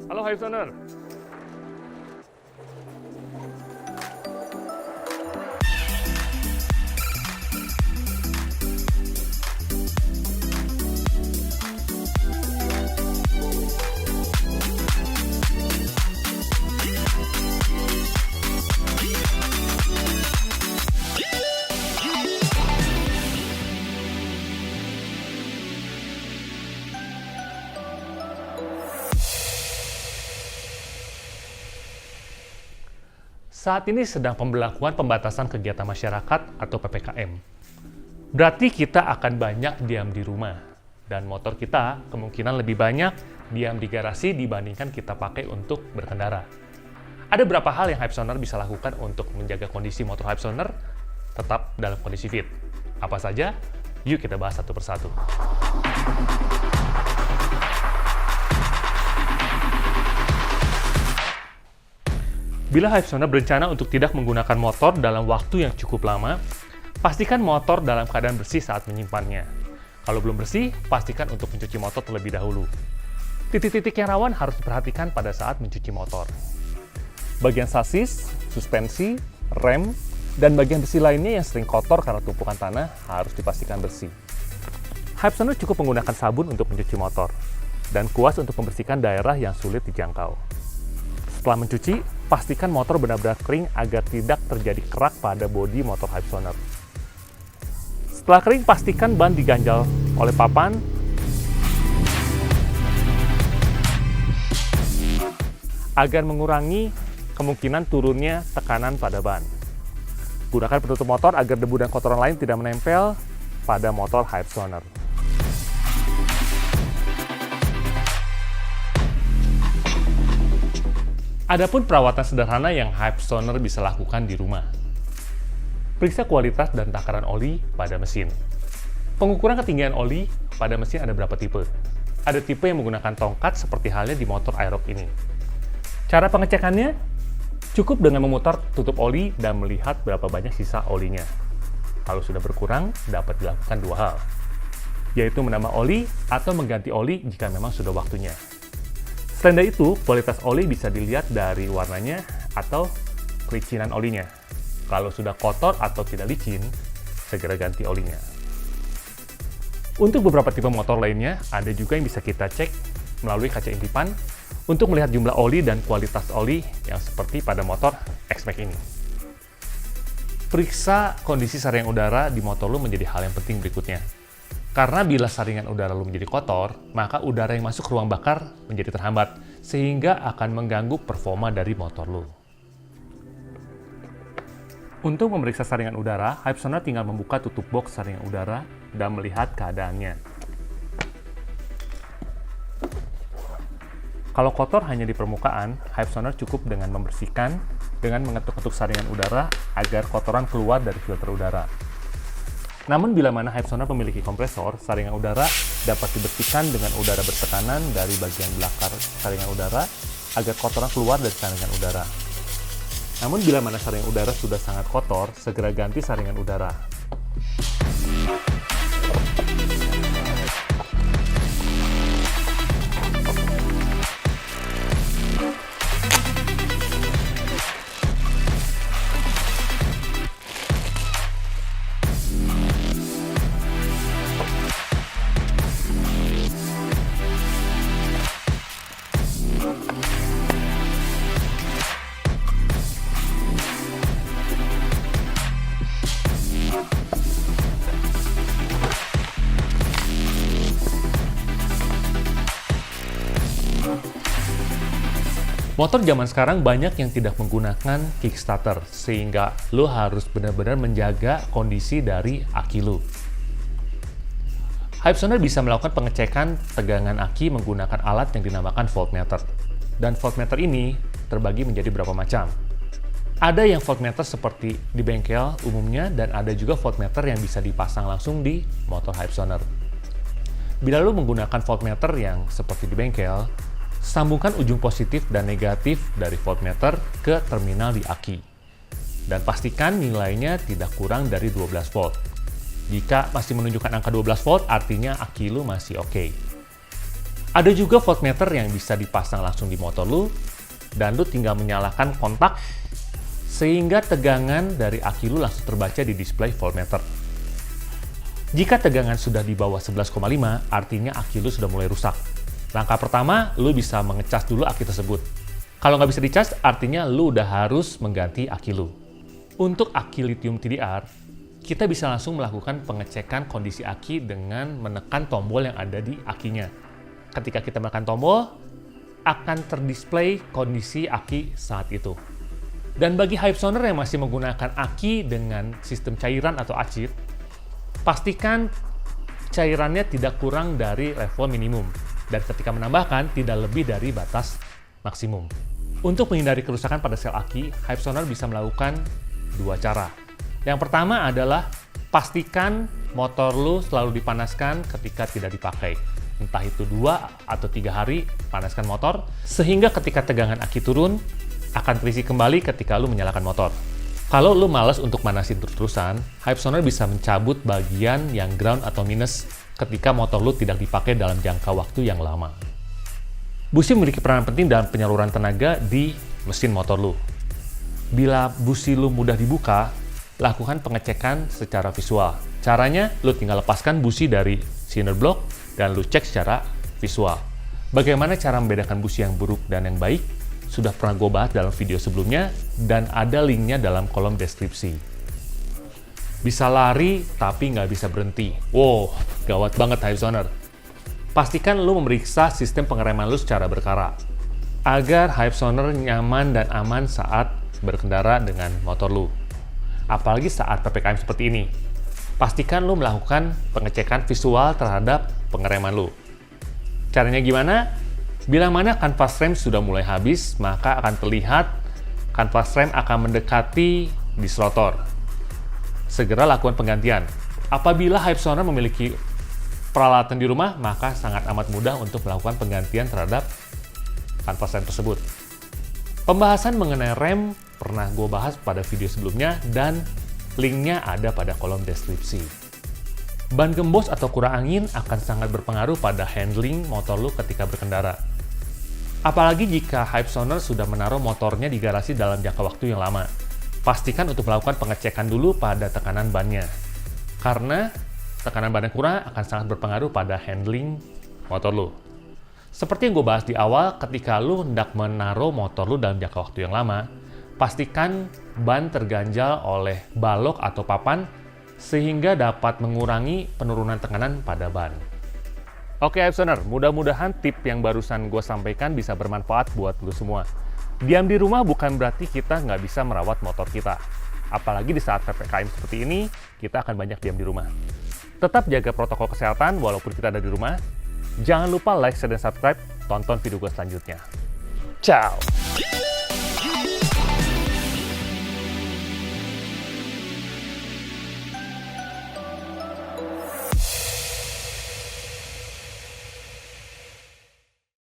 Halo Hypesoner. Saat ini sedang pemberlakuan pembatasan kegiatan masyarakat atau PPKM. Berarti kita akan banyak diam di rumah. Dan motor kita kemungkinan lebih banyak diam di garasi dibandingkan kita pakai untuk berkendara. Ada beberapa hal yang Hypesoner bisa lakukan untuk menjaga kondisi motor Hypesoner tetap dalam kondisi fit. Apa saja? Yuk kita bahas satu persatu. Bila Hypesoner berencana untuk tidak menggunakan motor dalam waktu yang cukup lama, pastikan motor dalam keadaan bersih saat menyimpannya. Kalau belum bersih, pastikan untuk mencuci motor terlebih dahulu. Titik-titik yang rawan harus diperhatikan pada saat mencuci motor. Bagian sasis, suspensi, rem, dan bagian besi lainnya yang sering kotor karena tumpukan tanah harus dipastikan bersih. Hypesoner cukup menggunakan sabun untuk mencuci motor, dan kuas untuk membersihkan daerah yang sulit dijangkau. Setelah mencuci, pastikan motor benar-benar kering agar tidak terjadi kerak pada bodi motor Hypesoner. Setelah kering, pastikan ban diganjal oleh papan agar mengurangi kemungkinan turunnya tekanan pada ban. Gunakan penutup motor agar debu dan kotoran lain tidak menempel pada motor Hypesoner. Adapun perawatan sederhana yang Hypesoner bisa lakukan di rumah. Periksa kualitas dan takaran oli pada mesin. Pengukuran ketinggian oli pada mesin ada berapa tipe. Ada tipe yang menggunakan tongkat seperti halnya di motor Aerox ini. Cara pengecekannya, cukup dengan memutar tutup oli dan melihat berapa banyak sisa olinya. Kalau sudah berkurang, dapat dilakukan dua hal, yaitu menambah oli atau mengganti oli jika memang sudah waktunya. Selain dari itu, kualitas oli bisa dilihat dari warnanya atau kelicinan olinya. Kalau sudah kotor atau tidak licin, segera ganti olinya. Untuk beberapa tipe motor lainnya, ada juga yang bisa kita cek melalui kaca intipan untuk melihat jumlah oli dan kualitas oli yang seperti pada motor X-Max ini. Periksa kondisi saringan udara di motor lu menjadi hal yang penting berikutnya. Karena bila saringan udara lu menjadi kotor, maka udara yang masuk ke ruang bakar menjadi terhambat, sehingga akan mengganggu performa dari motor lu. Untuk memeriksa saringan udara, Hypesoner tinggal membuka tutup box saringan udara dan melihat keadaannya. Kalau kotor hanya di permukaan, Hypesoner cukup dengan membersihkan dengan mengetuk-ketuk saringan udara agar kotoran keluar dari filter udara. Namun bila mana Hypesoner memiliki kompresor, saringan udara dapat dibersihkan dengan udara bertekanan dari bagian belakang saringan udara agar kotoran keluar dari saringan udara. Namun bila mana saringan udara sudah sangat kotor, segera ganti saringan udara. Motor zaman sekarang banyak yang tidak menggunakan kickstarter, sehingga lo harus benar-benar menjaga kondisi dari aki lo. Hypesoner bisa melakukan pengecekan tegangan aki menggunakan alat yang dinamakan voltmeter. Dan voltmeter ini terbagi menjadi beberapa macam. Ada yang voltmeter seperti di bengkel umumnya, dan ada juga voltmeter yang bisa dipasang langsung di motor Hypesoner. Bila lo menggunakan voltmeter yang seperti di bengkel, sambungkan ujung positif dan negatif dari voltmeter ke terminal di aki. Dan pastikan nilainya tidak kurang dari 12 volt. Jika masih menunjukkan angka 12 volt, artinya aki lu masih oke. Ada juga voltmeter yang bisa dipasang langsung di motor lu, dan lu tinggal menyalakan kontak, sehingga tegangan dari aki lu langsung terbaca di display voltmeter. Jika tegangan sudah di bawah 11,5, artinya aki lu sudah mulai rusak. Langkah pertama, lu bisa mengecas dulu aki tersebut. Kalau nggak bisa dicas, artinya lu udah harus mengganti aki lu. Untuk aki lithium TDR, kita bisa langsung melakukan pengecekan kondisi aki dengan menekan tombol yang ada di akinya. Ketika kita menekan tombol, akan terdisplay kondisi aki saat itu. Dan bagi Hypesoner yang masih menggunakan aki dengan sistem cairan atau acid, pastikan cairannya tidak kurang dari level minimum. Dan ketika menambahkan, tidak lebih dari batas maksimum. Untuk menghindari kerusakan pada sel aki, Hypesoner bisa melakukan dua cara. Yang pertama adalah pastikan motor lu selalu dipanaskan ketika tidak dipakai. Entah itu 2 atau 3 hari, panaskan motor, sehingga ketika tegangan aki turun, akan terisi kembali ketika lu menyalakan motor. Kalau lu malas untuk manasin terus-terusan, Hypesoner bisa mencabut bagian yang ground atau minus ketika motor lu tidak dipakai dalam jangka waktu yang lama. Busi memiliki peranan penting dalam penyaluran tenaga di mesin motor lu. Bila busi lu mudah dibuka, lakukan pengecekan secara visual. Caranya, lu tinggal lepaskan busi dari cylinder block dan lu cek secara visual. Bagaimana cara membedakan busi yang buruk dan yang baik? Sudah pernah gue bahas dalam video sebelumnya dan ada linknya dalam kolom deskripsi. Bisa lari tapi nggak bisa berhenti. Wow, gawat banget Hypesoner. Pastikan lu memeriksa sistem pengereman lu secara berkala agar Hypesoner nyaman dan aman saat berkendara dengan motor lu. Apalagi saat PPKM seperti ini. Pastikan lu melakukan pengecekan visual terhadap pengereman lu. Caranya gimana? Bila mana kanvas rem sudah mulai habis, maka akan terlihat kanvas rem akan mendekati disrotor. Segera lakukan penggantian. Apabila Hypesoner memiliki peralatan di rumah, maka sangat amat mudah untuk melakukan penggantian terhadap kanvas rem tersebut. Pembahasan mengenai rem pernah gue bahas pada video sebelumnya dan linknya ada pada kolom deskripsi. Ban gembos atau kurang angin akan sangat berpengaruh pada handling motor lu ketika berkendara. Apalagi jika Hypesoner sudah menaruh motornya di garasi dalam jangka waktu yang lama. Pastikan untuk melakukan pengecekan dulu pada tekanan bannya. Karena tekanan ban yang kurang akan sangat berpengaruh pada handling motor lu. Seperti yang gue bahas di awal, ketika lu hendak menaruh motor lu dalam jangka waktu yang lama, pastikan ban terganjal oleh balok atau papan sehingga dapat mengurangi penurunan tekanan pada ban. Oke Hypesoner, mudah-mudahan tip yang barusan gue sampaikan bisa bermanfaat buat lu semua. Diam di rumah bukan berarti kita nggak bisa merawat motor kita. Apalagi di saat PPKM seperti ini, kita akan banyak diam di rumah. Tetap jaga protokol kesehatan walaupun kita ada di rumah. Jangan lupa like, share, dan subscribe. Tonton video gue selanjutnya. Ciao!